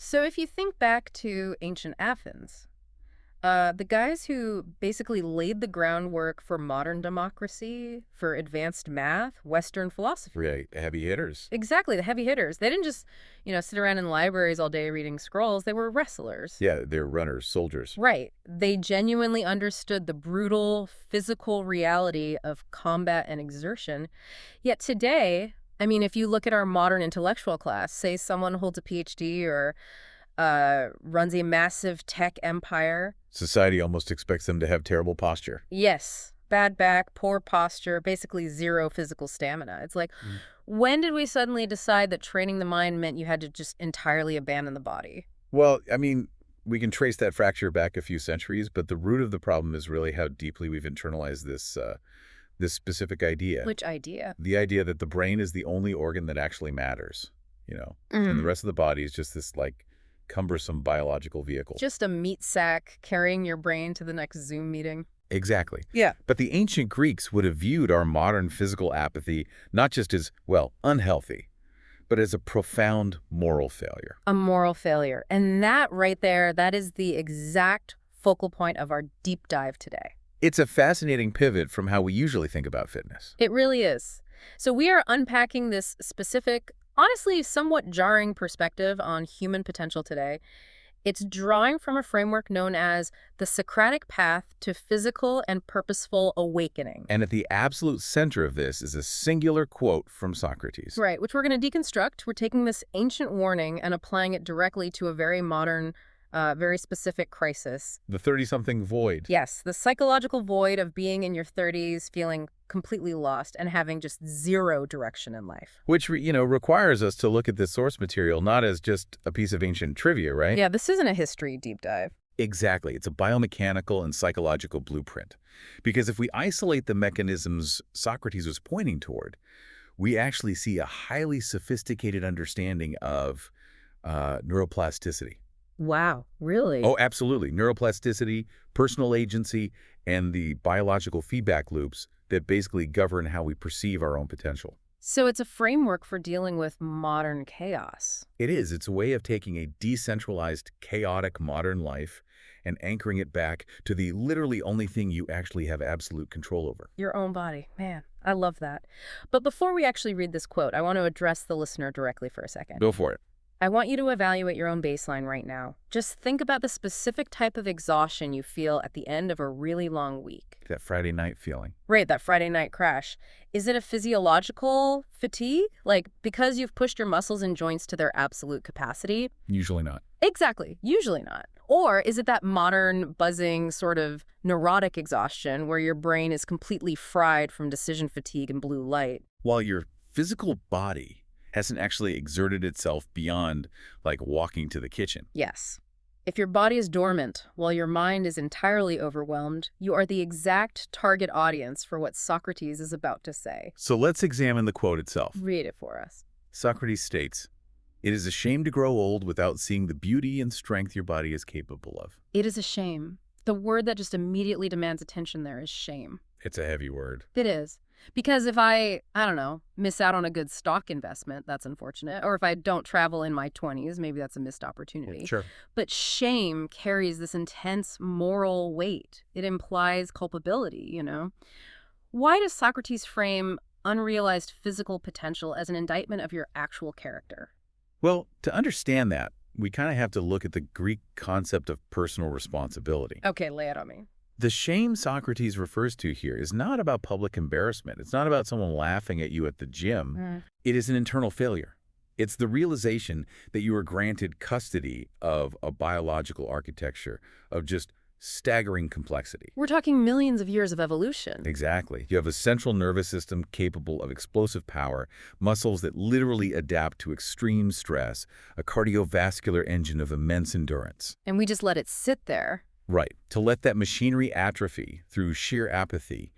So if you think back to ancient Athens, the guys who basically laid the groundwork for modern democracy, for advanced math, Western philosophy. Right, heavy hitters. Exactly, the heavy hitters. They didn't just, sit around in libraries all day reading scrolls. They were wrestlers. Yeah, they're runners, soldiers. Right. They genuinely understood the brutal physical reality of combat and exertion. Yet today, I mean, if you look at our modern intellectual class, say someone holds a PhD or runs a massive tech empire. Society almost expects them to have terrible posture. Yes, bad back, poor posture, basically zero physical stamina. It's like, when did we suddenly decide that training the mind meant you had to just entirely abandon the body? Well, I mean, we can trace that fracture back a few centuries, but the root of the problem is really how deeply we've internalized this specific idea. Which idea? The idea that the brain is the only organ that actually matters, and the rest of the body is just this, cumbersome biological vehicle. Just a meat sack carrying your brain to the next Zoom meeting. Exactly. Yeah. But the ancient Greeks would have viewed our modern physical apathy not just as, unhealthy, but as a profound moral failure. A moral failure. And that right there, that is the exact focal point of our deep dive today. It's a fascinating pivot from how we usually think about fitness. It really is. So we are unpacking this specific, honestly somewhat jarring perspective on human potential today. It's drawing from a framework known as the Socratic path to physical and purposeful awakening. And at the absolute center of this is a singular quote from Socrates. Right, which we're going to deconstruct. We're taking this ancient warning and applying it directly to a very modern, very specific crisis. The 30-something void. Yes, the psychological void of being in your 30s, feeling completely lost and having just zero direction in life. Which, requires us to look at this source material not as just a piece of ancient trivia, right? Yeah, this isn't a history deep dive. Exactly. It's a biomechanical and psychological blueprint. Because if we isolate the mechanisms Socrates was pointing toward, we actually see a highly sophisticated understanding of neuroplasticity. Wow, really? Oh, absolutely. Neuroplasticity, personal agency, and the biological feedback loops that basically govern how we perceive our own potential. So it's a framework for dealing with modern chaos. It is. It's a way of taking a decentralized, chaotic modern life and anchoring it back to the literally only thing you actually have absolute control over. Your own body. Man, I love that. But before we actually read this quote, I want to address the listener directly for a second. Go for it. I want you to evaluate your own baseline right now. Just think about the specific type of exhaustion you feel at the end of a really long week. That Friday night feeling. Right, that Friday night crash. Is it a physiological fatigue? Like, because you've pushed your muscles and joints to their absolute capacity? Usually not. Exactly. Usually not. Or is it that modern, buzzing, sort of neurotic exhaustion where your brain is completely fried from decision fatigue and blue light? While your physical body hasn't actually exerted itself beyond, walking to the kitchen. Yes. If your body is dormant while your mind is entirely overwhelmed, you are the exact target audience for what Socrates is about to say. So let's examine the quote itself. Read it for us. Socrates states, "It is a shame to grow old without seeing the beauty and strength your body is capable of." It is a shame. The word that just immediately demands attention there is shame. It's a heavy word. It is. Because if I don't know, miss out on a good stock investment, that's unfortunate. Or if I don't travel in my 20s, maybe that's a missed opportunity. Sure. But shame carries this intense moral weight. It implies culpability, Why does Socrates frame unrealized physical potential as an indictment of your actual character? Well, to understand that, we kind of have to look at the Greek concept of personal responsibility. Okay, lay it on me. The shame Socrates refers to here is not about public embarrassment. It's not about someone laughing at you at the gym. It is an internal failure. It's the realization that you are granted custody of a biological architecture of just staggering complexity. We're talking millions of years of evolution. Exactly. You have a central nervous system capable of explosive power, muscles that literally adapt to extreme stress, a cardiovascular engine of immense endurance. And we just let it sit there. Right. To let that machinery atrophy through sheer apathy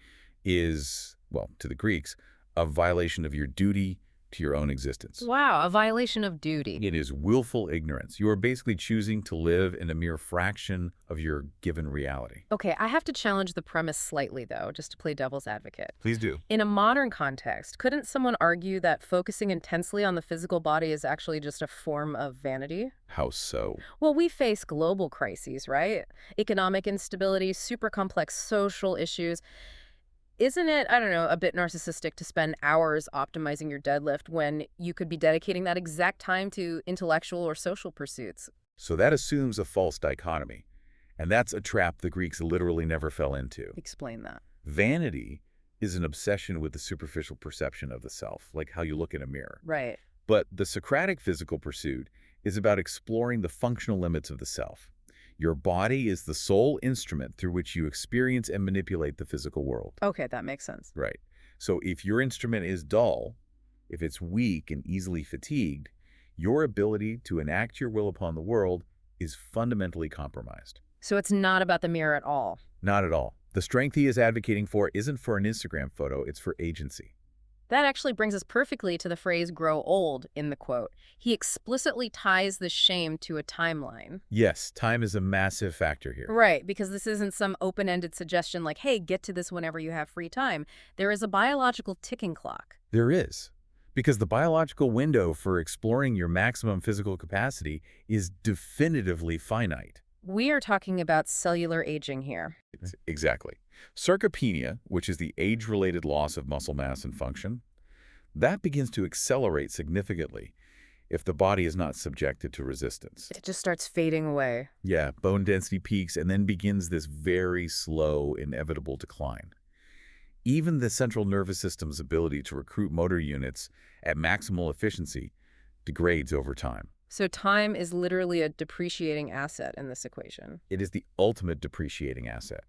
is, well, to the Greeks, a violation of your duty, to your own existence. Wow, a violation of duty. It is willful ignorance. You are basically choosing to live in a mere fraction of your given reality. Okay, I have to challenge the premise slightly, though, just to play devil's advocate. Please do. In a modern context, couldn't someone argue that focusing intensely on the physical body is actually just a form of vanity? How so? Well, we face global crises, right? Economic instability, super complex social issues. Isn't it, I don't know, a bit narcissistic to spend hours optimizing your deadlift when you could be dedicating that exact time to intellectual or social pursuits? So that assumes a false dichotomy. And that's a trap the Greeks literally never fell into. Explain that. Vanity is an obsession with the superficial perception of the self, like how you look in a mirror. Right. But the Socratic physical pursuit is about exploring the functional limits of the self. Your body is the sole instrument through which you experience and manipulate the physical world. Okay, that makes sense. Right. So if your instrument is dull, if it's weak and easily fatigued, your ability to enact your will upon the world is fundamentally compromised. So it's not about the mirror at all. Not at all. The strength he is advocating for isn't for an Instagram photo, it's for agency. That actually brings us perfectly to the phrase grow old in the quote. He explicitly ties the shame to a timeline. Yes, time is a massive factor here. Right, because this isn't some open-ended suggestion like, hey, get to this whenever you have free time. There is a biological ticking clock. There is. Because the biological window for exploring your maximum physical capacity is definitively finite. We are talking about cellular aging here. Exactly. Sarcopenia, which is the age-related loss of muscle mass and function, that begins to accelerate significantly if the body is not subjected to resistance. It just starts fading away. Yeah, bone density peaks and then begins this very slow, inevitable decline. Even the central nervous system's ability to recruit motor units at maximal efficiency degrades over time. So time is literally a depreciating asset in this equation. It is the ultimate depreciating asset.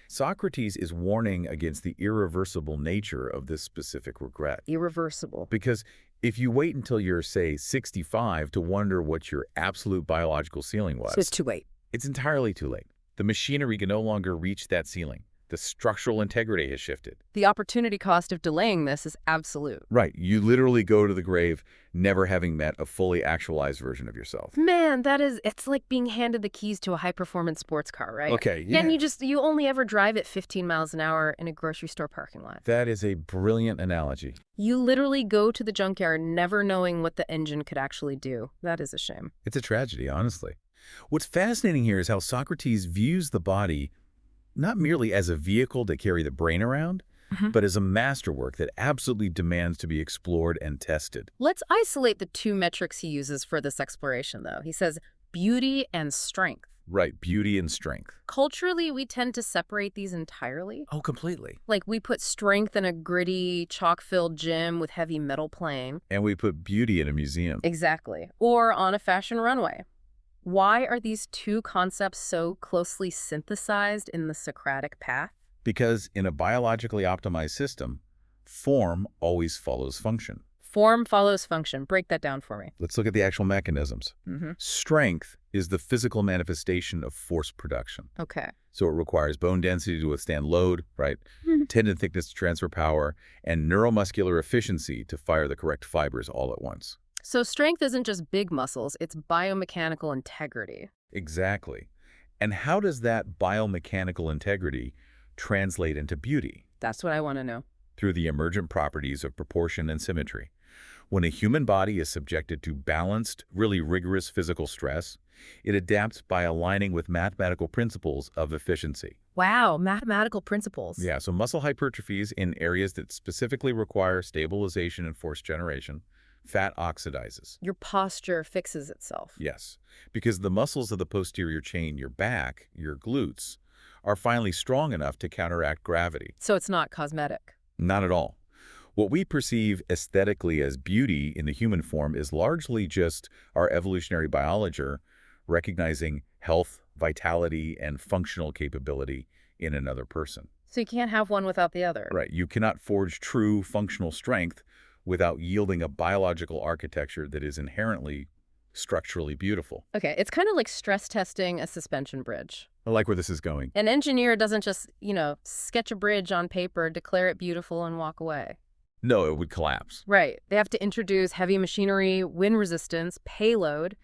Socrates is warning against the irreversible nature of this specific regret. Irreversible. Because if you wait until you're, say, 65 to wonder what your absolute biological ceiling was, So it's too late. it's entirely too late. The machinery can no longer reach that ceiling. The structural integrity has shifted. The opportunity cost of delaying this is absolute. Right. You literally go to the grave never having met a fully actualized version of yourself. Man, it's like being handed the keys to a high-performance sports car, right? Okay, yeah. And you only ever drive at 15 miles an hour in a grocery store parking lot. That is a brilliant analogy. You literally go to the junkyard never knowing what the engine could actually do. That is a shame. It's a tragedy, honestly. What's fascinating here is how Socrates views the body not merely as a vehicle to carry the brain around, but as a masterwork that absolutely demands to be explored and tested. Let's isolate the two metrics he uses for this exploration, though. He says beauty and strength. Right, beauty and strength. Culturally, we tend to separate these entirely. Oh, completely. Like we put strength in a gritty, chalk-filled gym with heavy metal playing. And we put beauty in a museum. Exactly. Or on a fashion runway. Why are these two concepts so closely synthesized in the Socratic path? Because in a biologically optimized system, form always follows function. Form follows function. Break that down for me. Let's look at the actual mechanisms. Strength is the physical manifestation of force production. Okay. So it requires bone density to withstand load, right? Tendon thickness to transfer power, and neuromuscular efficiency to fire the correct fibers all at once. So strength isn't just big muscles, it's biomechanical integrity. Exactly. And how does that biomechanical integrity translate into beauty? That's what I want to know. Through the emergent properties of proportion and symmetry. When a human body is subjected to balanced, really rigorous physical stress, it adapts by aligning with mathematical principles of efficiency. Wow, mathematical principles. Yeah, so muscle hypertrophies in areas that specifically require stabilization and force generation. Fat oxidizes. Your posture fixes itself. Yes, because the muscles of the posterior chain, your back, your glutes, are finally strong enough to counteract gravity. So it's not cosmetic. Not at all. What we perceive aesthetically as beauty in the human form is largely just our evolutionary biology recognizing health, vitality, and functional capability in another person. So you can't have one without the other. Right. You cannot forge true functional strength without yielding a biological architecture that is inherently structurally beautiful. Okay, it's kind of like stress testing a suspension bridge. I like where this is going. An engineer doesn't just, sketch a bridge on paper, declare it beautiful, and walk away. No, it would collapse. Right. They have to introduce heavy machinery, wind resistance, payload.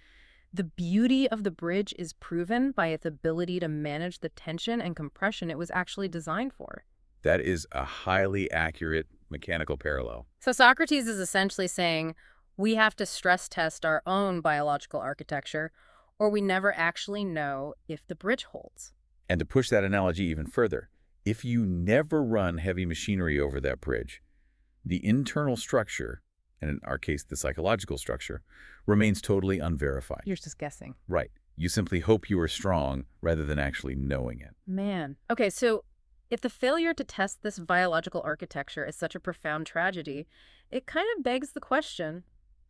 The beauty of the bridge is proven by its ability to manage the tension and compression it was actually designed for. That is a highly accurate mechanical parallel. So Socrates is essentially saying we have to stress test our own biological architecture, or we never actually know if the bridge holds. And to push that analogy even further, if you never run heavy machinery over that bridge, the internal structure, and in our case, the psychological structure, remains totally unverified. You're just guessing. Right. You simply hope you are strong rather than actually knowing it. Man. Okay, so if the failure to test this biological architecture is such a profound tragedy, it kind of begs the question,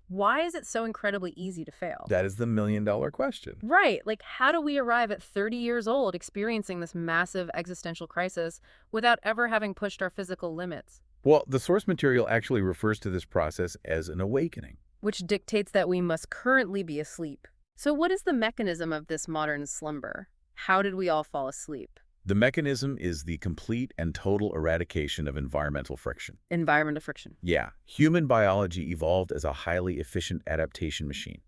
why is it so incredibly easy to fail? That is the million-dollar question. Right. Like, how do we arrive at 30 years old experiencing this massive existential crisis without ever having pushed our physical limits? Well, the source material actually refers to this process as an awakening. Which dictates that we must currently be asleep. So what is the mechanism of this modern slumber? How did we all fall asleep? The mechanism is the complete and total eradication of environmental friction. Environmental friction. Yeah, human biology evolved as a highly efficient adaptation machine.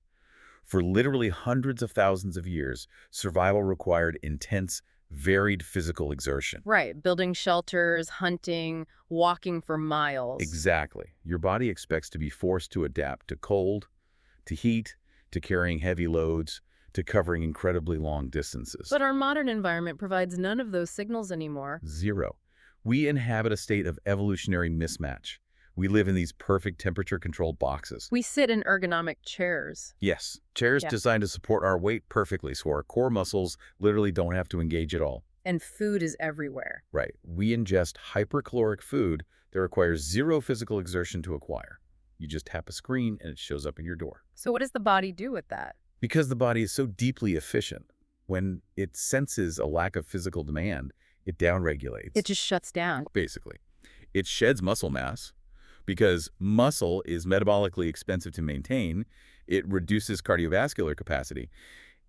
For literally hundreds of thousands of years, survival required intense, varied physical exertion. Right. Building shelters, hunting, walking for miles. Exactly. Your body expects to be forced to adapt to cold, to heat, to carrying heavy loads, to covering incredibly long distances. But our modern environment provides none of those signals anymore. Zero. We inhabit a state of evolutionary mismatch. We live in these perfect temperature-controlled boxes. We sit in ergonomic chairs. Yes, chairs Yeah. designed to support our weight perfectly so our core muscles literally don't have to engage at all. And food is everywhere. Right. We ingest hypercaloric food that requires zero physical exertion to acquire. You just tap a screen and it shows up in your door. So what does the body do with that? Because the body is so deeply efficient, when it senses a lack of physical demand, it downregulates. It just shuts down. Basically. It sheds muscle mass. Because muscle is metabolically expensive to maintain, it reduces cardiovascular capacity.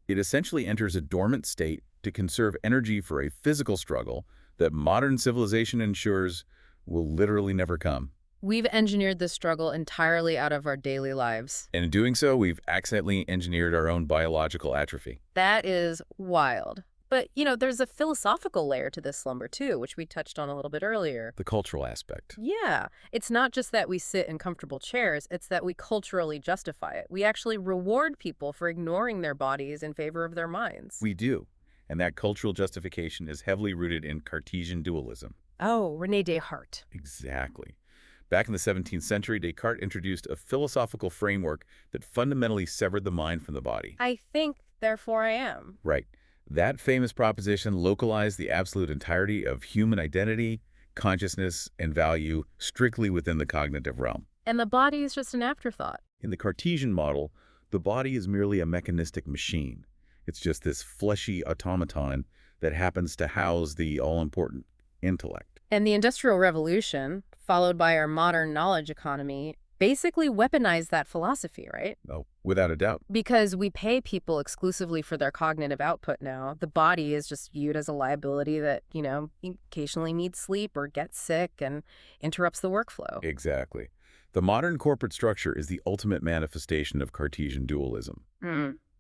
It essentially enters a dormant state to conserve energy for a physical struggle that modern civilization ensures will literally never come. We've engineered this struggle entirely out of our daily lives. And in doing so, we've accidentally engineered our own biological atrophy. That is wild. But, there's a philosophical layer to this slumber, too, which we touched on a little bit earlier. The cultural aspect. Yeah. It's not just that we sit in comfortable chairs, it's that we culturally justify it. We actually reward people for ignoring their bodies in favor of their minds. We do. And that cultural justification is heavily rooted in Cartesian dualism. Oh, René Descartes. Exactly. Back in the 17th century, Descartes introduced a philosophical framework that fundamentally severed the mind from the body. I think, therefore I am. Right. That famous proposition localized the absolute entirety of human identity, consciousness, and value strictly within the cognitive realm. And the body is just an afterthought. In the Cartesian model, the body is merely a mechanistic machine. It's just this fleshy automaton that happens to house the all-important intellect. And the Industrial Revolution, followed by our modern knowledge economy, basically weaponized that philosophy, right? Oh, without a doubt. Because we pay people exclusively for their cognitive output now. The body is just viewed as a liability that, occasionally needs sleep or gets sick and interrupts the workflow. Exactly. The modern corporate structure is the ultimate manifestation of Cartesian dualism.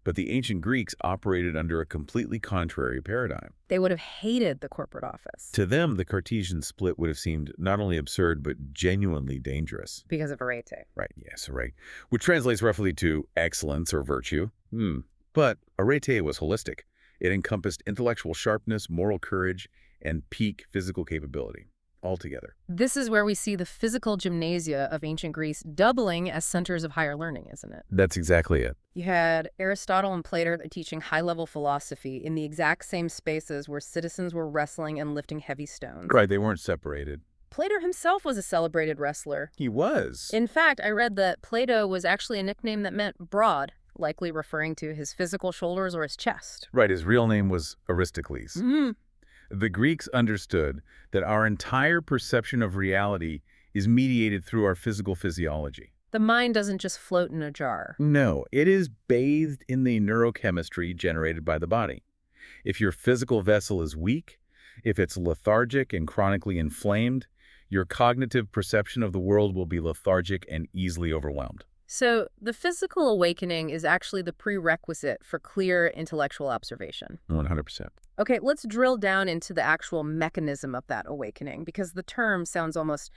But the ancient Greeks operated under a completely contrary paradigm. They would have hated the corporate office. To them, the Cartesian split would have seemed not only absurd, but genuinely dangerous. Because of arete. Right, yes, arete. Which translates roughly to excellence or virtue. But arete was holistic. It encompassed intellectual sharpness, moral courage, and peak physical capability altogether. This is where we see the physical gymnasia of ancient Greece doubling as centers of higher learning, isn't it? That's exactly it. You had Aristotle and Plato teaching high-level philosophy in the exact same spaces where citizens were wrestling and lifting heavy stones. Right, they weren't separated. Plato himself was a celebrated wrestler. He was. In fact, I read that Plato was actually a nickname that meant broad, likely referring to his physical shoulders or his chest. Right, his real name was Aristocles. The Greeks understood that our entire perception of reality is mediated through our physical physiology. The mind doesn't just float in a jar. No, it is bathed in the neurochemistry generated by the body. If your physical vessel is weak, if it's lethargic and chronically inflamed, Your cognitive perception of the world will be lethargic and easily overwhelmed. So the physical awakening is actually the prerequisite for clear intellectual observation. 100%. Okay, let's drill down into the actual mechanism of that awakening, because the term sounds almost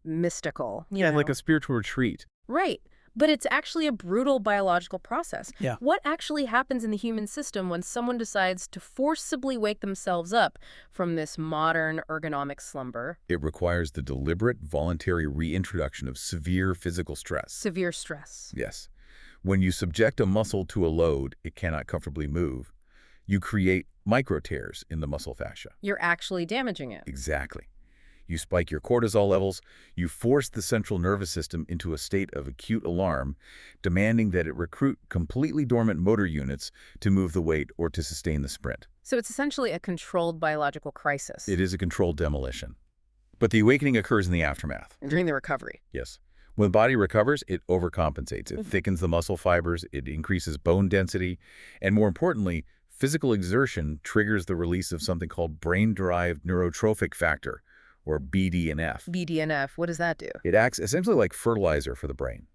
mystical. Yeah, like a spiritual retreat. Right. But it's actually a brutal biological process. Yeah. What actually happens in the human system when someone decides to forcibly wake themselves up from this modern ergonomic slumber? It requires the deliberate, voluntary reintroduction of severe physical stress. Severe stress. Yes. When you subject a muscle to a load it cannot comfortably move, you create micro tears in the muscle fascia. You're actually damaging it. Exactly. You spike your cortisol levels, you force the central nervous system into a state of acute alarm, demanding that it recruit completely dormant motor units to move the weight or to sustain the sprint. So it's essentially a controlled biological crisis. It is a controlled demolition. But the awakening occurs in the aftermath. During the recovery. Yes. When the body recovers, it overcompensates. It thickens the muscle fibers, it increases bone density, and more importantly, physical exertion triggers the release of something called brain-derived neurotrophic factor, or BDNF. BDNF, what does that do? It acts essentially like fertilizer for the brain.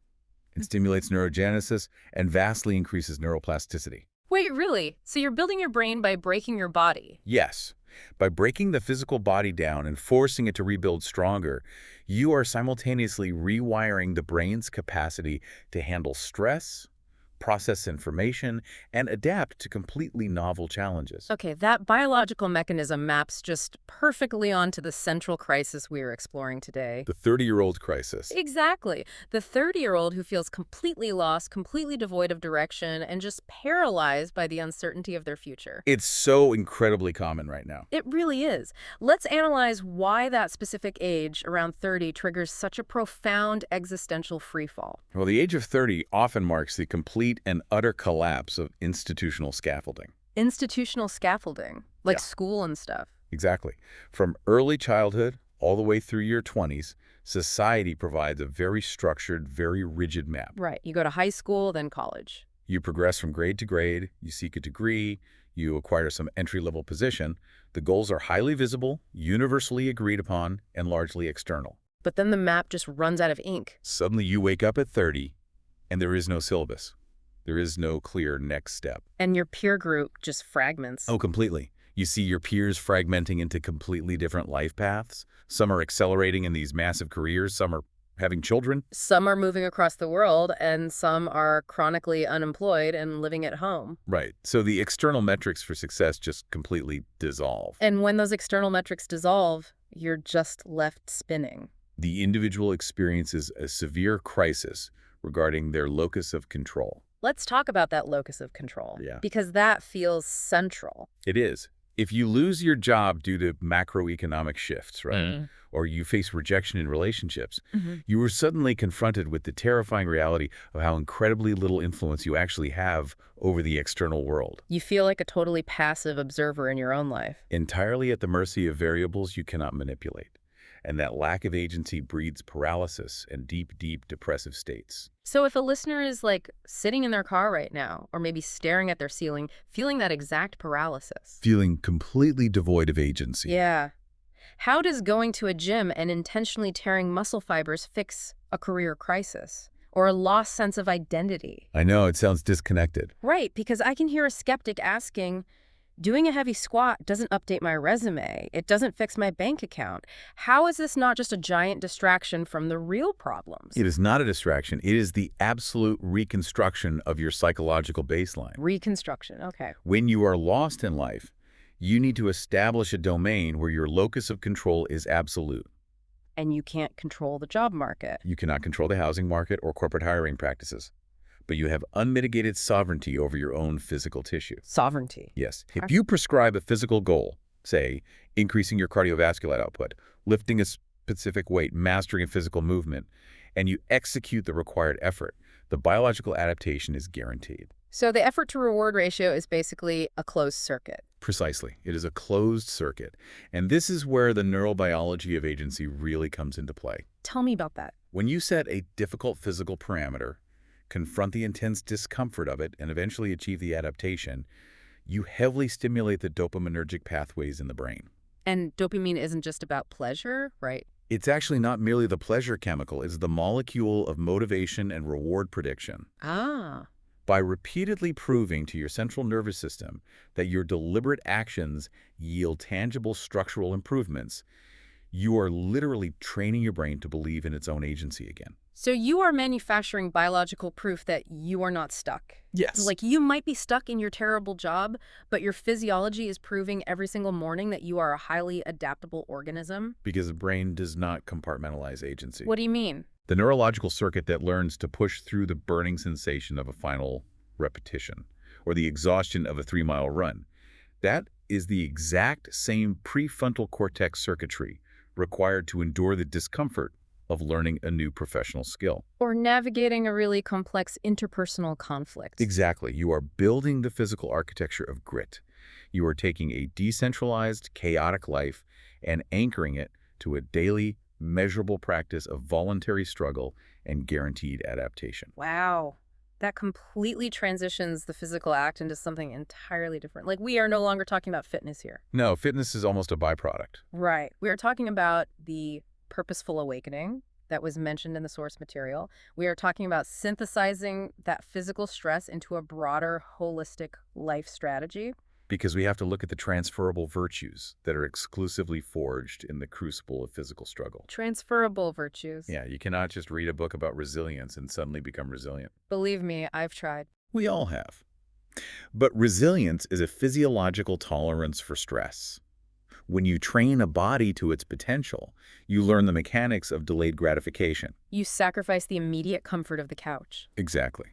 It stimulates neurogenesis and vastly increases neuroplasticity. Wait, really? So you're building your brain by breaking your body? Yes. By breaking the physical body down and forcing it to rebuild stronger, you are simultaneously rewiring the brain's capacity to handle stress, process information, and adapt to completely novel challenges. Okay, that biological mechanism maps just perfectly onto the central crisis we are exploring today. The 30-year-old crisis. Exactly. The 30-year-old who feels completely lost, completely devoid of direction, and just paralyzed by the uncertainty of their future. It's so incredibly common right now. It really is. Let's analyze why that specific age, around 30, triggers such a profound existential freefall. Well, the age of 30 often marks the complete and utter collapse of institutional scaffolding. Institutional scaffolding, like Yeah. school and stuff. Exactly. From early childhood all the way through your 20s, society provides a very structured, very rigid map. Right. You go to high school, then college. You progress from grade to grade, you seek a degree, you acquire some entry-level position. The goals are highly visible, universally agreed upon, and largely external. But then the map just runs out of ink. Suddenly you wake up at 30, and there is no syllabus. There is no clear next step. And your peer group just fragments. Oh, completely. You see your peers fragmenting into completely different life paths. Some are accelerating in these massive careers. Some are having children. Some are moving across the world, and some are chronically unemployed and living at home. Right. So the external metrics for success just completely dissolve. And when those external metrics dissolve, you're just left spinning. The individual experiences a severe crisis regarding their locus of control. Let's talk about that locus of control. Yeah. Because that feels central. It is. If you lose your job due to macroeconomic shifts, right, or you face rejection in relationships, you are suddenly confronted with the terrifying reality of how incredibly little influence you actually have over the external world. You feel like a totally passive observer in your own life. Entirely at the mercy of variables you cannot manipulate. And that lack of agency breeds paralysis and deep, deep depressive states. So if a listener is like sitting in their car right now, or maybe staring at their ceiling, feeling that exact paralysis. Feeling completely devoid of agency. Yeah. How does going to a gym and intentionally tearing muscle fibers fix a career crisis or a lost sense of identity? I know, it sounds disconnected. Right, because I can hear a skeptic asking, doing a heavy squat doesn't update my resume. It doesn't fix my bank account. How is this not just a giant distraction from the real problems? It is not a distraction. It is the absolute reconstruction of your psychological baseline. Reconstruction, okay. When you are lost in life, you need to establish a domain where your locus of control is absolute. And you can't control the job market. You cannot control the housing market or corporate hiring practices, but you have unmitigated sovereignty over your own physical tissue. Sovereignty. Yes. If you prescribe a physical goal, say, increasing your cardiovascular output, lifting a specific weight, mastering a physical movement, and you execute the required effort, the biological adaptation is guaranteed. So the effort to reward ratio is basically a closed circuit. Precisely. It is a closed circuit. And this is where the neurobiology of agency really comes into play. Tell me about that. When you set a difficult physical parameter, confront the intense discomfort of it, and eventually achieve the adaptation, you heavily stimulate the dopaminergic pathways in the brain. And dopamine isn't just about pleasure, right? It's actually not merely the pleasure chemical, it's the molecule of motivation and reward prediction. Ah. By repeatedly proving to your central nervous system that your deliberate actions yield tangible structural improvements, you are literally training your brain to believe in its own agency again. So you are manufacturing biological proof that you are not stuck. Yes. Like you might be stuck in your terrible job, but your physiology is proving every single morning that you are a highly adaptable organism. Because the brain does not compartmentalize agency. What do you mean? The neurological circuit that learns to push through the burning sensation of a final repetition, or the exhaustion of a 3-mile run, that is the exact same prefrontal cortex circuitry required to endure the discomfort of learning a new professional skill. Or navigating a really complex interpersonal conflict. Exactly. You are building the physical architecture of grit. You are taking a decentralized, chaotic life and anchoring it to a daily, measurable practice of voluntary struggle and guaranteed adaptation. Wow. That completely transitions the physical act into something entirely different. Like we are no longer talking about fitness here. No, fitness is almost a byproduct. Right. We are talking about the purposeful awakening that was mentioned in the source material. We are talking about synthesizing that physical stress into a broader, holistic life strategy. Because we have to look at the transferable virtues that are exclusively forged in the crucible of physical struggle. Transferable virtues. Yeah, you cannot just read a book about resilience and suddenly become resilient. Believe me, I've tried. We all have. But resilience is a physiological tolerance for stress. When you train a body to its potential, you learn the mechanics of delayed gratification. You sacrifice the immediate comfort of the couch. Exactly.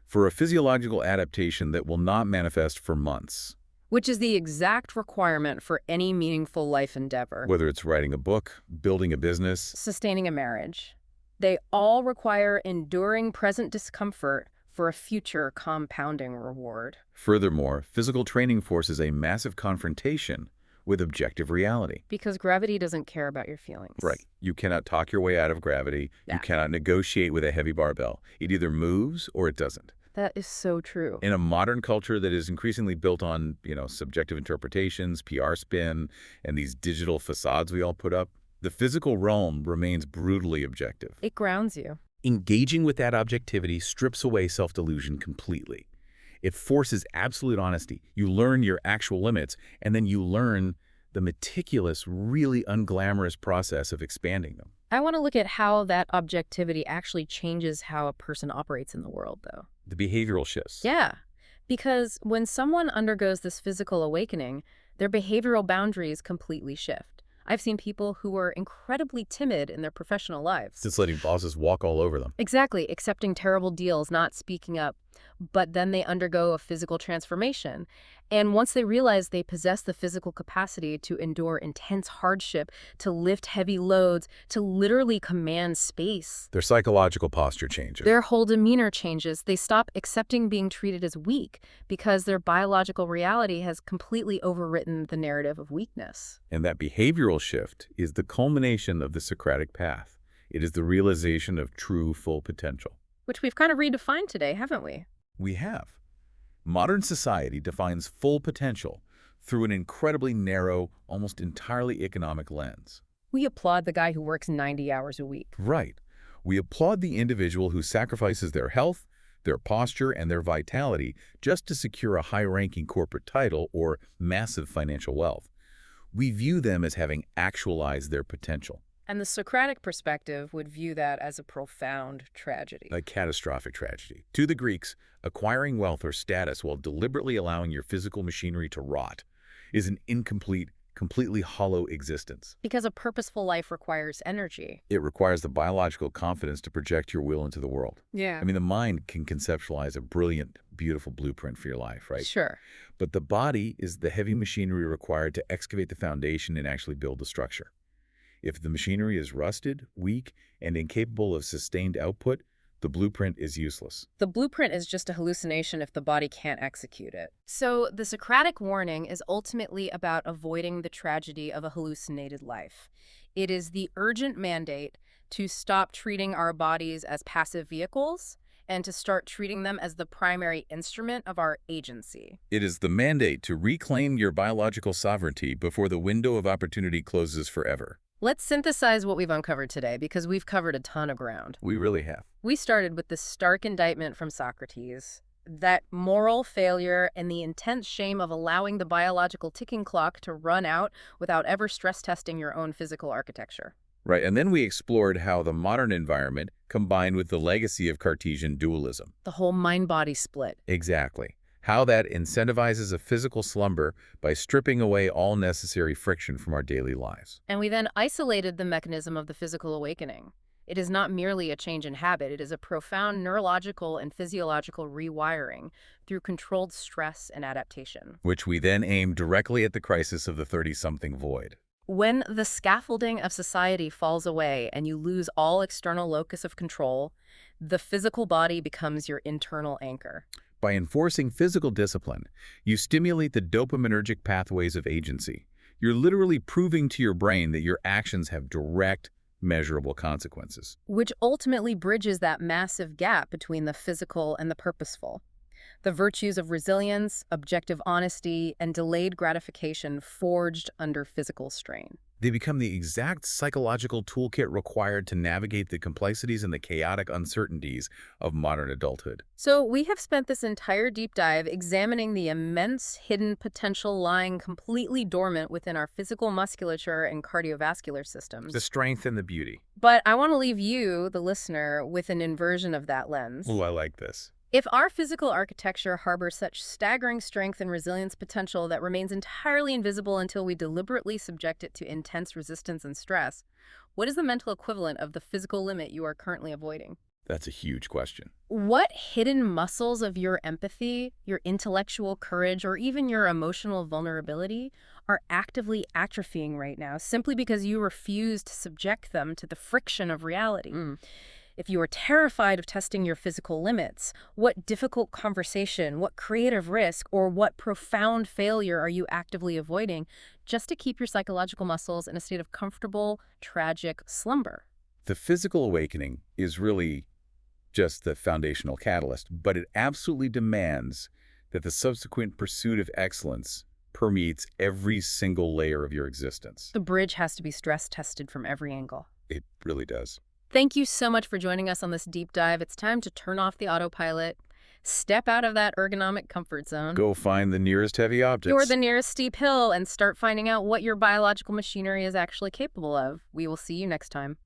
For a physiological adaptation that will not manifest for months. Which is the exact requirement for any meaningful life endeavor. Whether it's writing a book, building a business, sustaining a marriage. They all require enduring present discomfort for a future compounding reward. Furthermore, physical training forces a massive confrontation with objective reality. Because gravity doesn't care about your feelings. Right. You cannot talk your way out of gravity. Yeah. You cannot negotiate with a heavy barbell. It either moves or it doesn't. That is so true. In a modern culture that is increasingly built on, subjective interpretations, PR spin, and these digital facades we all put up, the physical realm remains brutally objective. It grounds you. Engaging with that objectivity strips away self-delusion completely. It forces absolute honesty. You learn your actual limits, and then you learn the meticulous, really unglamorous process of expanding them. I want to look at how that objectivity actually changes how a person operates in the world, though. The behavioral shifts. Yeah, because when someone undergoes this physical awakening, their behavioral boundaries completely shift. I've seen people who were incredibly timid in their professional lives. Just letting bosses walk all over them. Exactly, accepting terrible deals, not speaking up. But then they undergo a physical transformation. And once they realize they possess the physical capacity to endure intense hardship, to lift heavy loads, to literally command space, Their psychological posture changes. their whole demeanor changes. They stop accepting being treated as weak because their biological reality has completely overwritten the narrative of weakness. And that behavioral shift is the culmination of the Socratic path. It is the realization of true full potential. Which we've kind of redefined today, haven't we? We have. Modern society defines full potential through an incredibly narrow, almost entirely economic lens. We applaud the guy who works 90 hours a week. Right. We applaud the individual who sacrifices their health, their posture, and their vitality just to secure a high-ranking corporate title or massive financial wealth. We view them as having actualized their potential. And the Socratic perspective would view that as a profound tragedy. A catastrophic tragedy. To the Greeks, acquiring wealth or status while deliberately allowing your physical machinery to rot is an incomplete, completely hollow existence. Because a purposeful life requires energy. It requires the biological confidence to project your will into the world. Yeah. I mean, the mind can conceptualize a brilliant, beautiful blueprint for your life, right? Sure. But the body is the heavy machinery required to excavate the foundation and actually build the structure. If the machinery is rusted, weak, and incapable of sustained output, the blueprint is useless. The blueprint is just a hallucination if the body can't execute it. So the Socratic warning is ultimately about avoiding the tragedy of a hallucinated life. It is the urgent mandate to stop treating our bodies as passive vehicles and to start treating them as the primary instrument of our agency. It is the mandate to reclaim your biological sovereignty before the window of opportunity closes forever. Let's synthesize what we've uncovered today, because we've covered a ton of ground. We really have. We started with the stark indictment from Socrates, that moral failure and the intense shame of allowing the biological ticking clock to run out without ever stress testing your own physical architecture. Right, and then we explored how the modern environment combined with the legacy of Cartesian dualism. The whole mind-body split. Exactly. How that incentivizes a physical slumber by stripping away all necessary friction from our daily lives. And we then isolated the mechanism of the physical awakening. It is not merely a change in habit, it is a profound neurological and physiological rewiring through controlled stress and adaptation. Which we then aimed directly at the crisis of the 30-something void. When the scaffolding of society falls away and you lose all external locus of control, the physical body becomes your internal anchor. By enforcing physical discipline, you stimulate the dopaminergic pathways of agency. You're literally proving to your brain that your actions have direct, measurable consequences. Which ultimately bridges that massive gap between the physical and the purposeful. The virtues of resilience, objective honesty, and delayed gratification forged under physical strain. They become the exact psychological toolkit required to navigate the complexities and the chaotic uncertainties of modern adulthood. So we have spent this entire deep dive examining the immense hidden potential lying completely dormant within our physical musculature and cardiovascular systems. The strength and the beauty. But I want to leave you, the listener, with an inversion of that lens. Oh, I like this. If our physical architecture harbors such staggering strength and resilience potential that remains entirely invisible until we deliberately subject it to intense resistance and stress, what is the mental equivalent of the physical limit you are currently avoiding? That's a huge question. What hidden muscles of your empathy, your intellectual courage, or even your emotional vulnerability are actively atrophying right now simply because you refuse to subject them to the friction of reality? If you are terrified of testing your physical limits, what difficult conversation, what creative risk, or what profound failure are you actively avoiding just to keep your psychological muscles in a state of comfortable, tragic slumber? The physical awakening is really just the foundational catalyst, but it absolutely demands that the subsequent pursuit of excellence permeates every single layer of your existence. The bridge has to be stress tested from every angle. It really does. Thank you so much for joining us on this deep dive. It's time to turn off the autopilot, step out of that ergonomic comfort zone. Go find the nearest heavy objects. Or the nearest steep hill and start finding out what your biological machinery is actually capable of. We will see you next time.